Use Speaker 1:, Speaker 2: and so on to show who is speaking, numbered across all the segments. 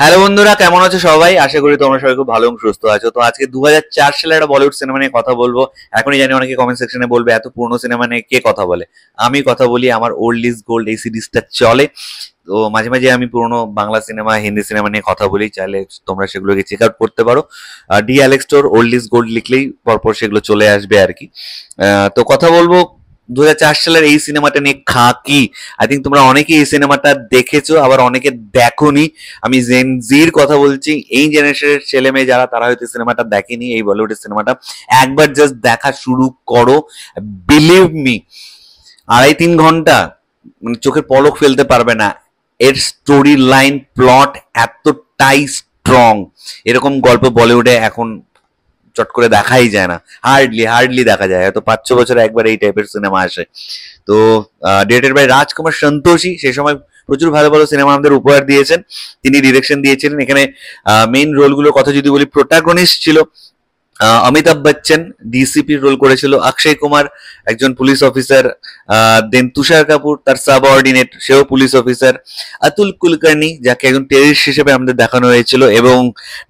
Speaker 1: Hello বন্ধুরা, কেমন আছো সবাই? আশা করি তোমরা সবাই খুব ভালো এবং সুস্থ আছো। তো আজকে 2004 সালের একটা বলিউড সিনেমা নিয়ে কথা বলবো। এখনই জানি অনেকে কমেন্ট সেকশনে বলবে এত পুরনো সিনেমা নিয়ে কে কথা বলে। আমি কথা বলি, আমার ওল্ড ইজ গোল্ড এই সিরিজটা চলে। তো মাঝে মাঝে আমি পুরনো বাংলা সিনেমা, হিন্দি সিনেমা নিয়ে কথা বলি, চাইলে তোমরা সেগুলোকে চেক আউট করতে পারো। The Alex old is gold লিখলেই পরপর সেগুলো চলে আসবে আর কি। তো কথা বলবো 2004 সালের এই সিনেমাটা নিয়ে, খাকি। আই থিঙ্ক তোমরা অনেকেই এই সিনেমাটা দেখেছো, আবার অনেকে দেখোনি। আমি জেন জির কথা বলছি, এই জেনারেশনের ছেলে মেয়ে যারা, তারা হয়তো সিনেমাটা দেখেনি, এই বলিউডের সিনেমাটা একবার জাস্ট দেখা শুরু করো। বিলিভ মি, 2.5-3 ঘন্টা মানে চোখের পলক ফেলতে পারবে না। এর স্টোরি লাইন, প্লট এতটাই স্ট্রং। এরকম গল্প বলিউডে এখন চট করে দেখাই যায় না। হার্ডলি দেখা যায়, হয়তো 5-6 বছরে একবার এই টাইপের সিনেমা আসে। তো ডিরেক্টেড বাই রাজকুমার সন্তোষী, সেই সময় প্রচুর ভালো ভালো সিনেমা আমাদের উপহার দিয়েছেন। তিনি ডিরেকশন দিয়েছিলেন। এখানে মেইন রোলগুলোর কথা যদি বলি, প্রোটাগনিস্ট ছিল অমিতাভ বচ্চন, ডিসিপির রোল করেছিল অক্ষয় কুমার, একজন পুলিশ অফিসার। দেন তুষার কাপুর, তার সাবঅর্ডিনেট, সেও পুলিশ অফিসার। অতুল কুলকার্নি, যাকে একজন টেরিস্ট হিসেবে আমাদের দেখানো হয়েছিল, এবং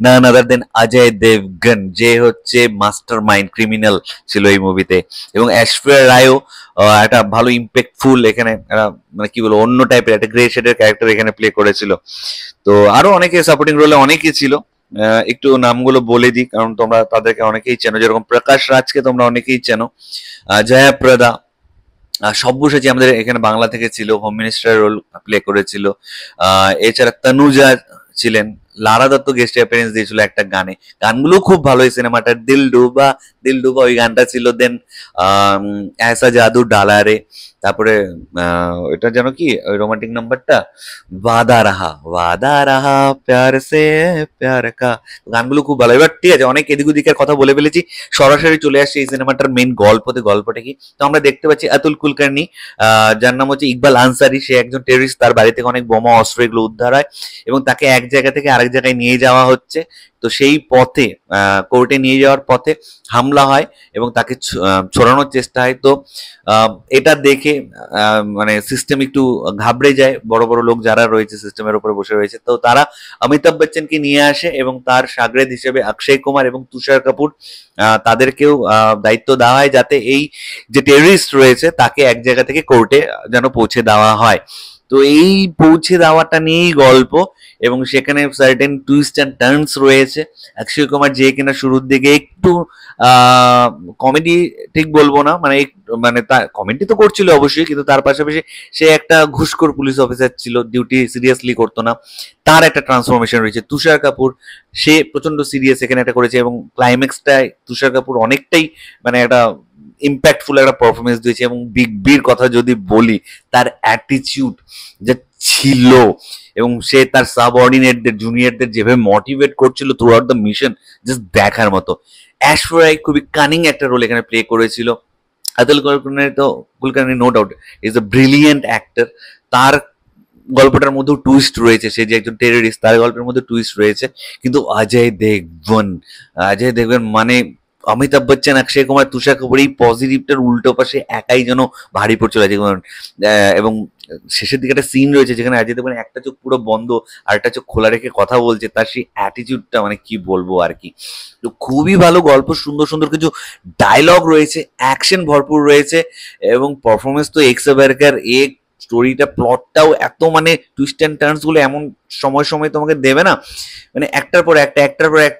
Speaker 1: নান আদার দেন অজয় দেবগন, যে হচ্ছে মাস্টার মাইন্ড ক্রিমিনাল ছিল এই মুভিতে। এবং ঐশ্বরিয়া রায়ও একটা ভালো ইম্প্যাক্টফুল এখানে মানে কি বলবো, অন্য টাইপের একটা গ্রে শেডের ক্যারেক্টার এখানে প্লে করেছিল। তো আরো অনেকে সাপোর্টিং রোলে অনেকে ছিল। একটু নামগুলো বলে দিই, কারণ তোমরা তাদেরকে অনেকেই চেনো। যেরকম প্রকাশ রাজকে তোমরা অনেকেই চেনো, জয়াপ্রদা, সব্যসাচী আমাদের এখানে বাংলা থেকে ছিল, হোম মিনিস্টার রোল প্লে করেছিল। এছাড়া তনুজা ছিলেন। লারা দত্ত গেস্ট অ্যাপিয়ারেন্স দিয়েছিল একটা গানে। গানগুলো খুব ভালো এই সিনেমাটার। দিল ডুবা ওই গানটা ছিল। দেন এসা জাদু ডালা রে, তারপরে এটা যেন কি ওই রোমান্টিক নাম্বারটা, ওয়াদা রাহা প্যার সে প্যার কা। গানগুলো খুব ভালো। এবার ঠিক আছে, অনেক এদিক ওদিকের কথা বলে ফেলেছি, সরাসরি চলে আসছে এই সিনেমাটার মেইন গল্পতে। গল্পটা কি? তো আমরা দেখতে পাচ্ছি অতুল কুলকার্নি, যার নাম হচ্ছে ইকবাল আনসারি, সে একজন টেররিস্ট। তার বাড়ি থেকে অনেক বোমা অস্ত্র এগুলো উদ্ধার হয়, এবং তাকে এক জায়গা থেকে আরেক জায়গায় নিয়ে যাওয়া হচ্ছে। তো সেই পথে, কোর্টে নিয়ে যাওয়ার পথে হামলা হয়, এবং তাকে ছড়ানোর চেষ্টা হয়। তো এটা দেখে মানে সিস্টেম একটু ঘাবড়ে যায়, বড় বড় লোক যারা রয়েছে সিস্টেমের উপরে বসে রয়েছে। তো তারা অমিতাভ বচ্চনকে নিয়ে আসে, এবং তার শাগরেদ হিসেবে অক্ষয় কুমার এবং তুষার কাপুর, তাদেরকেও দায়িত্ব দেওয়া হয় যাতে এই যে টেররিস্ট রয়েছে তাকে এক জায়গা থেকে কোর্টে যেন পৌঁছে দেওয়া হয়। তো এই পৌঁছে দেওয়াটা নিয়েই গল্প, এবং সেখানে সার্টেন টুইস্ট অ্যান্ড টার্নস রয়েছে। অক্ষয় কুমার যে কিনা শুরুর দিকে একটু কমেডি, ঠিক বলবো না, মানে মানে তার কমেডি তো করছিল অবশ্যই, কিন্তু তার পাশাপাশি সে একটা ঘুষখোর পুলিশ অফিসার ছিল, ডিউটি সিরিয়াসলি করতো না। তার একটা ট্রান্সফরমেশন রয়েছে। তুষার কাপুর, সে প্রচন্ড সিরিয়াস এখানে একটা করেছে, এবং ক্লাইম্যাক্সটায় তুষার কাপুর অনেকটাই মানে একটা ইম্প্যাক্টফুল একটা পারফরমেন্স দিয়েছে। এবং বিগ বির কথা যদি বলি, তার অ্যাটিচিউড যা ছিল, এবং সে তার সাবঅর্ডিনেটদের, জুনিয়রদের যেভাবে মোটিভেট করছিল through out the mission, just দেখার মতো। ঐশ্বরিয়া খুবই কানিং একটা রোল এখানে প্লে করেছিল। Atul Kulkarni no doubt is a brilliant actor. তার গল্পটার মধ্যেও টুইস্ট রয়েছে, সে যে একজন টেররিস্ট, তার গল্পের মধ্যে টুইস্ট রয়েছে। কিন্তু অজয় দেবগন মানে অমিতাভ বচ্চন, অক্ষয় কুমার, তুষার কাপুর, এই পজিটিভটার উল্টো পাশে একাই যেন ভারী পড়ছিল অজয় কুমার। এবং শেষের দিকে একটা সিন রয়েছে যেখানে অজয় দেবগন একটা চোখ পুরো বন্ধ আর একটা চোখ খোলা রেখে কথা বলছে, তার সেই অ্যাটিটিউডটা মানে কি বলবো আর কি। তো খুবই ভালো গল্প, সুন্দর সুন্দর কিছু ডায়লগ রয়েছে, অ্যাকশন ভরপুর রয়েছে, এবং পারফরমেন্স তো এক্সবার্কার। স্টোরিটা, প্লটটাও এত মানে টুইস্ট অ্যান্ড টার্নস গুলো এমন সময় সময় তোমাকে দেবে না, মানে একটার পর একটা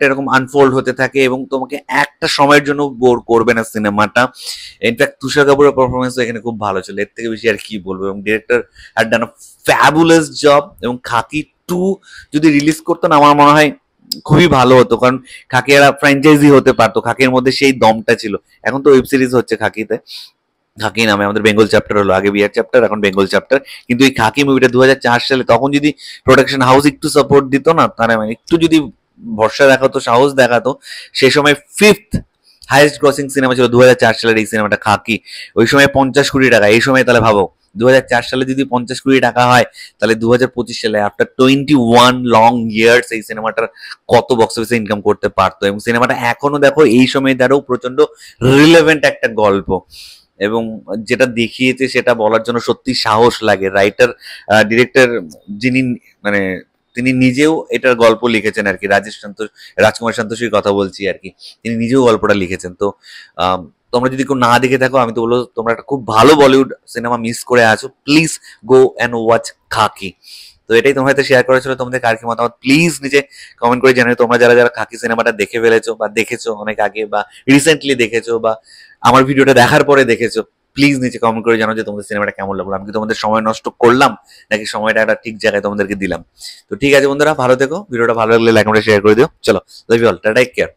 Speaker 1: এরকম আনফোল্ড হতে থাকে, এবং তোমাকে একটা সময়ের জন্য বোর করবে না সিনেমাটা। ইনফ্যাক্ট তুষার কাপুরের পারফরমেন্স এখানে খুব ভালো ছিল, এর থেকে বেশি আর কি বলবো। এবং director had done a fabulous job. এবং খাকি 2 যদি রিলিজ করতো না, আমার মনে হয় খুবই ভালো হতো, কারণ খাকি একটা ফ্র্যাঞ্চাইজি হতে পারতো। খাকির মধ্যে সেই দমটা ছিল। এখন তো ওয়েব সিরিজ হচ্ছে খাকিতে, খাকি নামে। আমাদের বেঙ্গল চ্যাপ্টার হলো, আগে বিয়ার চ্যাপ্টার, এখন বেঙ্গল চ্যাপ্টার। কিন্তু এই খাকি মুভিটা 2004 সালে, তখন যদি প্রোডাকশন হাউস একটু সাপোর্ট দিত না, তাহলে মানে একটু যদি ভরসা দেখাতো, সাহস দেখাতো, সেই সময় 5th হাইয়েস্ট গ্রসিং সিনেমা ছিল 2004 সালের এই সিনেমাটা খাকি। ওই সময় 50 কোটি টাকা। এই সময় তাহলে ভাবো 2004 সালে যদি 50 কোটি টাকা হয়, তাহলে 2025 সালে আফটার 21 লং ইয়ার্স এই সিনেমাটার কত বক্স অফিসে ইনকাম করতে পারতো। এবং সিনেমাটা এখনো দেখো, এই সময় দাঁড়াও প্রচন্ড রিলেভেন্ট একটা গল্প, এবং যেটা দেখিয়েছে সেটা বলার জন্য সত্যি সাহস লাগে। রাইটার, ডিরেক্টর যিনি মানে তিনি নিজেও এটার গল্প লিখেছেন আর কি, রাজকুমার সন্তোষীর কথা বলছি আর কি, তিনি নিজেও গল্পটা লিখেছেন। তো তোমরা যদি কেউ না দেখে থাকো, আমি তো বলবো তোমরা একটা খুব ভালো বলিউড সিনেমা মিস করে আছো, প্লিজ গো অ্যান্ড ওয়াচ খাকি। তো এটাই তোমার সাথে শেয়ার করেছিল, তোমাদের কার কি মতামত প্লিজ নিচে কমেন্ট করে জানাও। তোমরা যারা যারা খাকি সিনেমাটা দেখে ফেলেছো বা দেখেছো অনেক আগে বা রিসেন্টলি দেখেছো বা আমার ভিডিওটা দেখার পরে দেখেছো, প্লিজ নিচে কমেন্ট করে জানাও যে তোমাদের সিনেমাটা কেমন লাগলো। আমি কি তোমাদের সময় নষ্ট করলাম নাকি সময়টা একটা ঠিক জায়গায় তোমাদেরকে দিলাম? তো ঠিক আছে বন্ধুরা, ভালো থেকো, ভিডিওটা ভালো লাগলে লাইক করে শেয়ার করে দিও। চলো, love you all, ta-ta, take care.